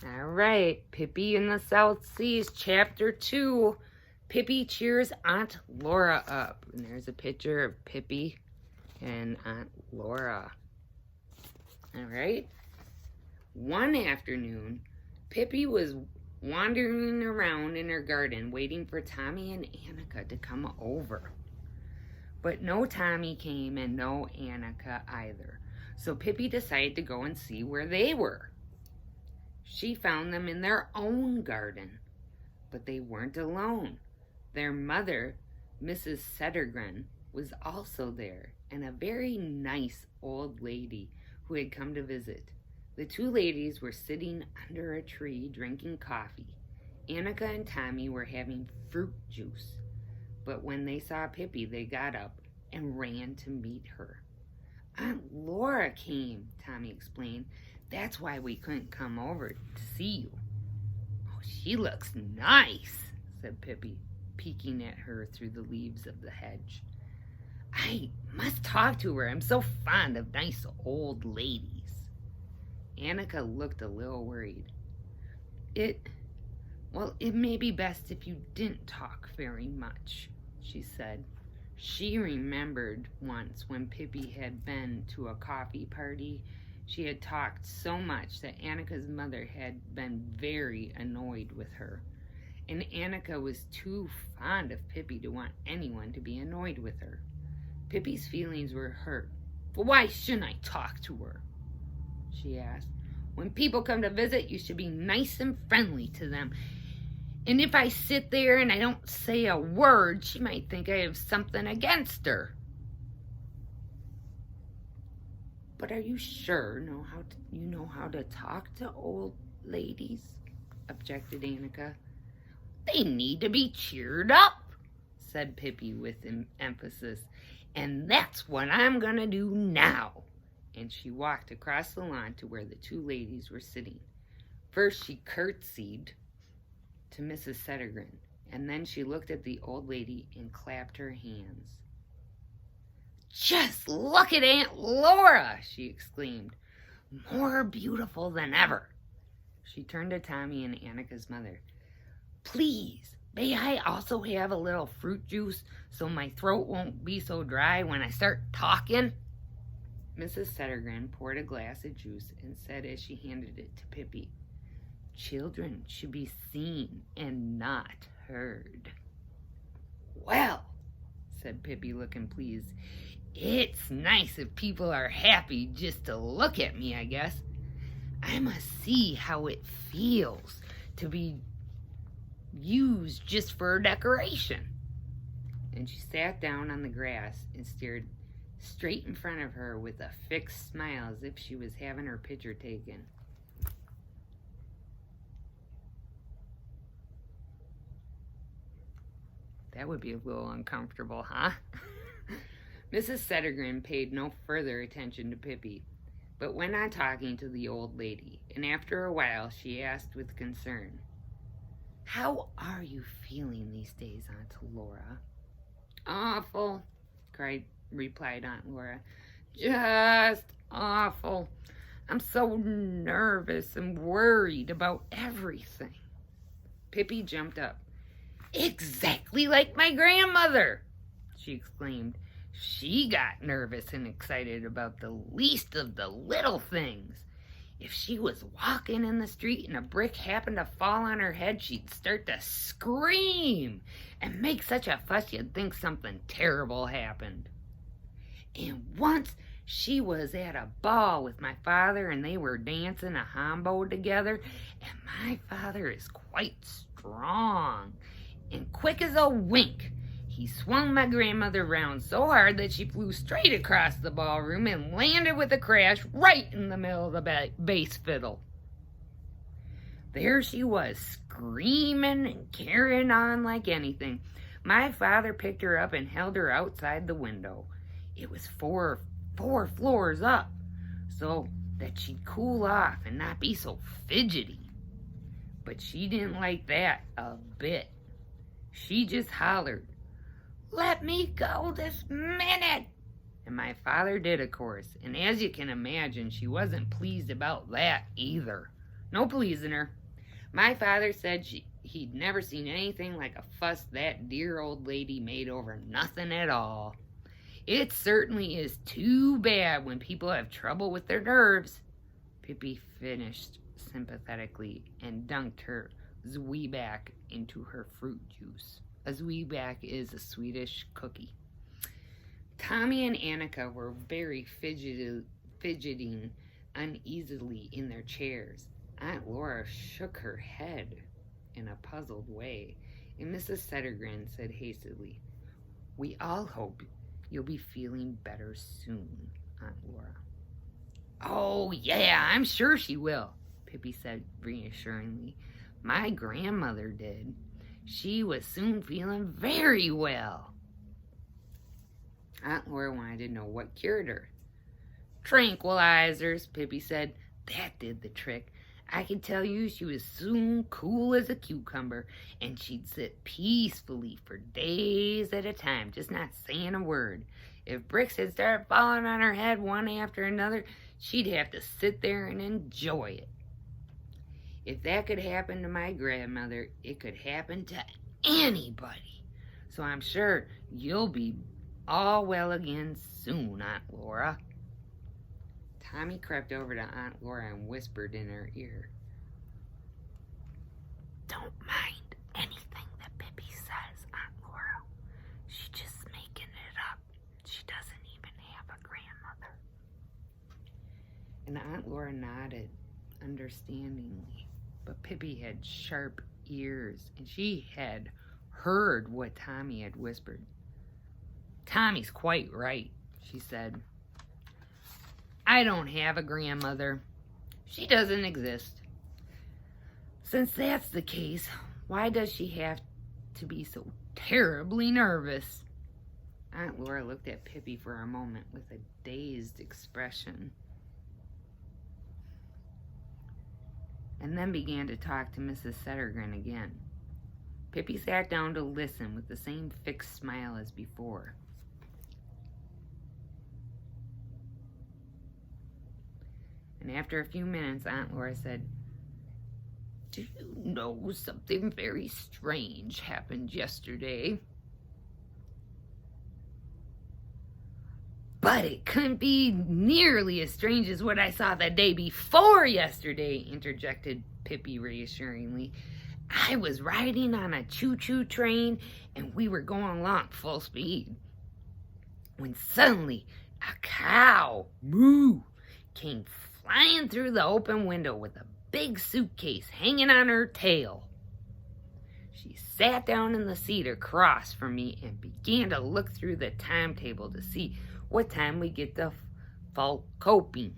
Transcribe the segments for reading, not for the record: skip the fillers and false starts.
All right, Pippi in the South Seas, Chapter 2. Pippi cheers Aunt Laura up. And there's a picture of Pippi and Aunt Laura. All right. One afternoon, Pippi was wandering around in her garden waiting for Tommy and Annika to come over. But no Tommy came and no Annika either. So Pippi decided to go and see where they were. She found them in their own garden, but they weren't alone. Their mother, Mrs. Settergren, was also there, and a very nice old lady who had come to visit. The two ladies were sitting under a tree drinking coffee. Annika and Tommy were having fruit juice, but when they saw Pippi, they got up and ran to meet her. Aunt Laura came, Tommy explained. That's why we couldn't come over to see you. Oh, she looks nice, said Pippi, peeking at her through the leaves of the hedge. I must talk to her. I'm so fond of nice old ladies. Annika looked a little worried. It may be best if you didn't talk very much, she said. She remembered once when Pippi had been to a coffee party. She had talked so much that Annika's mother had been very annoyed with her. And Annika was too fond of Pippi to want anyone to be annoyed with her. Pippi's feelings were hurt. Well, why shouldn't I talk to her? She asked. When people come to visit, you should be nice and friendly to them. And if I sit there and I don't say a word, she might think I have something against her. But are you sure you know how to talk to old ladies? Objected Annika. They need to be cheered up, said Pippi with emphasis. And that's what I'm going to do now. And she walked across the lawn to where the two ladies were sitting. First, she curtsied to Mrs. Settergren, and then she looked at the old lady and clapped her hands. Just look at Aunt Laura, she exclaimed, more beautiful than ever. She turned to Tommy and Annika's mother. Please, may I also have a little fruit juice so my throat won't be so dry when I start talking? Mrs. Settergren poured a glass of juice and said as she handed it to Pippi, children should be seen and not heard. Well, said Pippi, looking pleased, it's nice if people are happy just to look at me, I guess. I must see how it feels to be used just for decoration. And she sat down on the grass and stared straight in front of her with a fixed smile as if she was having her picture taken. That would be a little uncomfortable, huh? Mrs. Settergren paid no further attention to Pippi, but went on talking to the old lady, and after a while she asked with concern, How are you feeling these days, Aunt Laura? Awful, replied Aunt Laura. Just awful. I'm so nervous and worried about everything. Pippi jumped up. Exactly like my grandmother, she exclaimed. She got nervous and excited about the least of the little things. If she was walking in the street and a brick happened to fall on her head, she'd start to scream and make such a fuss you'd think something terrible happened. And once she was at a ball with my father and they were dancing a hambo together, and my father is quite strong and quick as a wink. He swung my grandmother round so hard that she flew straight across the ballroom and landed with a crash right in the middle of the bass fiddle. There she was, screaming and carrying on like anything. My father picked her up and held her outside the window. It was four floors up, so that she'd cool off and not be so fidgety. But she didn't like that a bit. She just hollered, Let me go this minute! And my father did, of course, and as you can imagine, she wasn't pleased about that either. No pleasing her. My father said he'd never seen anything like a fuss that dear old lady made over nothing at all. It certainly is too bad when people have trouble with their nerves. Pippi finished sympathetically and dunked her zwieback into her fruit juice. A zwieback is a Swedish cookie. Tommy and Annika were very fidgeting uneasily in their chairs. Aunt Laura shook her head in a puzzled way, and Mrs. Settergren said hastily, "We all hope you'll be feeling better soon, Aunt Laura." "Oh, yeah, I'm sure she will," Pippi said reassuringly. "My grandmother did. She was soon feeling very well." Aunt Laura wanted to know what cured her. "Tranquilizers," Pippi said. "That did the trick. I can tell you she was soon cool as a cucumber, and she'd sit peacefully for days at a time, just not saying a word. If bricks had started falling on her head one after another, she'd have to sit there and enjoy it. If that could happen to my grandmother, it could happen to anybody. So I'm sure you'll be all well again soon, Aunt Laura." Tommy crept over to Aunt Laura and whispered in her ear, "Don't mind anything that Pippi says, Aunt Laura. She's just making it up. She doesn't even have a grandmother." And Aunt Laura nodded understandingly, but Pippi had sharp ears, and she had heard what Tommy had whispered. "Tommy's quite right," she said. "I don't have a grandmother. She doesn't exist. Since that's the case, why does she have to be so terribly nervous?" Aunt Laura looked at Pippi for a moment with a dazed expression, and then began to talk to Mrs. Settergren again. Pippi sat down to listen with the same fixed smile as before. And after a few minutes, Aunt Laura said, "Do you know something very strange happened yesterday?" "But it couldn't be nearly as strange as what I saw the day before yesterday," interjected Pippi reassuringly. "I was riding on a choo-choo train, and we were going along full speed, when suddenly a cow, moo, came flying through the open window with a big suitcase hanging on her tail. She sat down in the seat across from me and began to look through the timetable to see what time we get to Falkoping.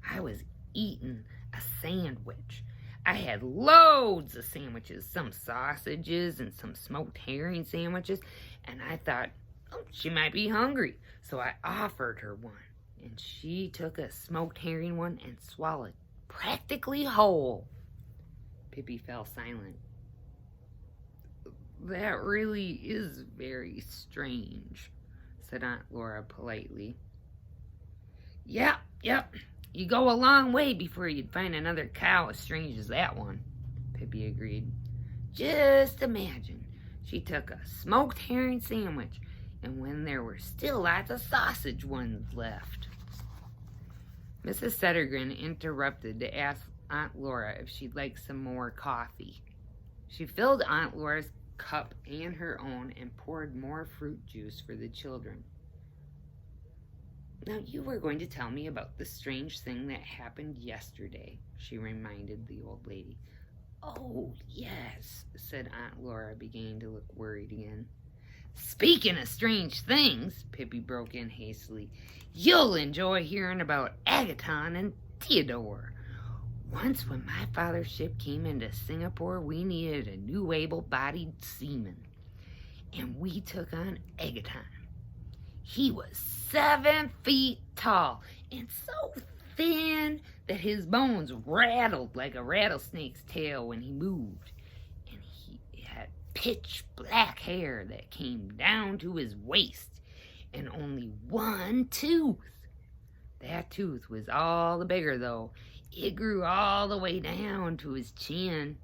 I was eating a sandwich. I had loads of sandwiches, some sausages and some smoked herring sandwiches, and I thought, she might be hungry, so I offered her one. And she took a smoked herring one and swallowed practically whole." Pippi fell silent. "That really is very strange," said Aunt Laura politely. Yep. You go a long way before you'd find another cow as strange as that one," Pippi agreed. "Just imagine, she took a smoked herring sandwich, and when there were still lots of sausage ones left." Mrs. Settergren interrupted to ask Aunt Laura if she'd like some more coffee. She filled Aunt Laura's cup and her own and poured more fruit juice for the children. "Now you were going to tell me about the strange thing that happened yesterday," she reminded the old lady. "Oh, yes," said Aunt Laura, beginning to look worried again. "Speaking of strange things," Pippi broke in hastily, "you'll enjoy hearing about Agaton and Theodore. Once when my father's ship came into Singapore, we needed a new able-bodied seaman, and we took on Agaton. He was 7 feet tall and so thin that his bones rattled like a rattlesnake's tail when he moved, and he had pitch black hair that came down to his waist, and only one tooth. That tooth was all the bigger, though. It grew all the way down to his chin.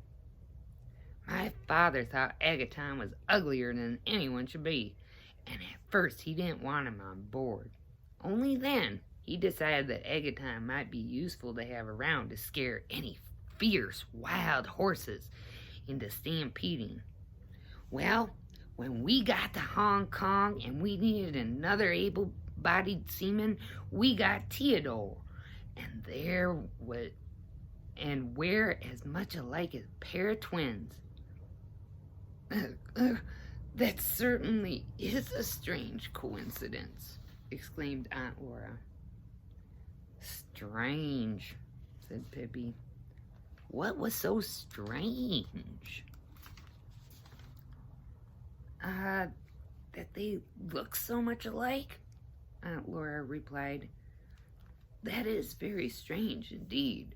My father thought Agaton was uglier than anyone should be, and at first he didn't want him on board. Only then he decided that Agaton might be useful to have around to scare any fierce wild horses into stampeding. Well, when we got to Hong Kong and we needed another able-bodied seaman, we got Theodore, and we're as much alike as a pair of twins. That certainly is a strange coincidence, exclaimed Aunt Laura. Strange, said Pippi. What was so strange? That they look so much alike, Aunt Laura replied. That is very strange indeed.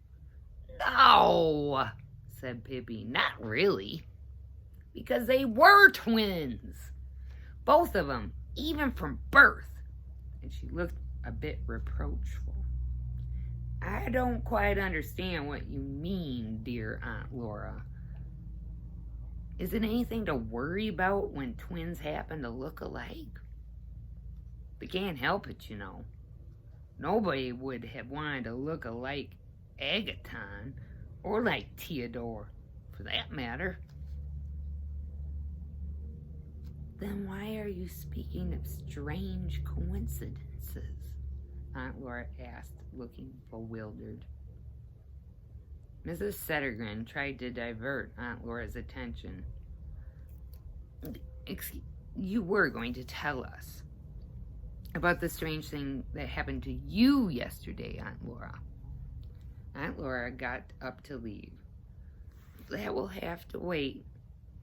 No, said Pippi, not really. Because they were twins. Both of them, even from birth. And she looked a bit reproachful. I don't quite understand what you mean, dear Aunt Laura. Is it anything to worry about when twins happen to look alike? They can't help it, you know. Nobody would have wanted to look alike Agaton or like Theodore, for that matter. Then why are you speaking of strange coincidences? Aunt Laura asked, looking bewildered. Mrs. Settergren tried to divert Aunt Laura's attention. You were going to tell us about the strange thing that happened to you yesterday, Aunt Laura. Aunt Laura got up to leave. That will have to wait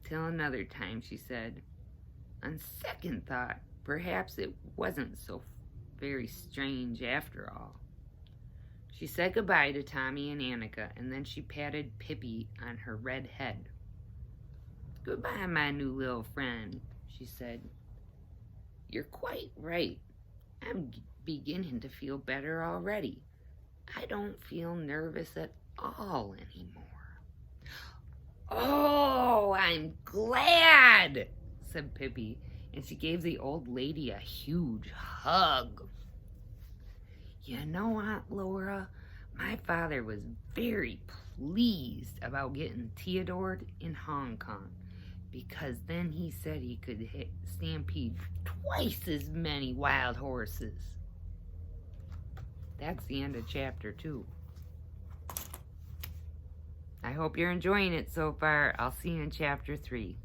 till another time, she said. On second thought, perhaps it wasn't so very strange after all. She said goodbye to Tommy and Annika, and then she patted Pippi on her red head. Goodbye, my new little friend, she said. You're quite right. I'm beginning to feel better already. I don't feel nervous at all anymore. Oh, I'm glad, said Pippi, and she gave the old lady a huge hug. You know, Aunt Laura, my father was very pleased about getting Theodore in Hong Kong, because then he said he could stampede twice as many wild horses. That's the end of chapter 2. I hope you're enjoying it so far. I'll see you in chapter 3.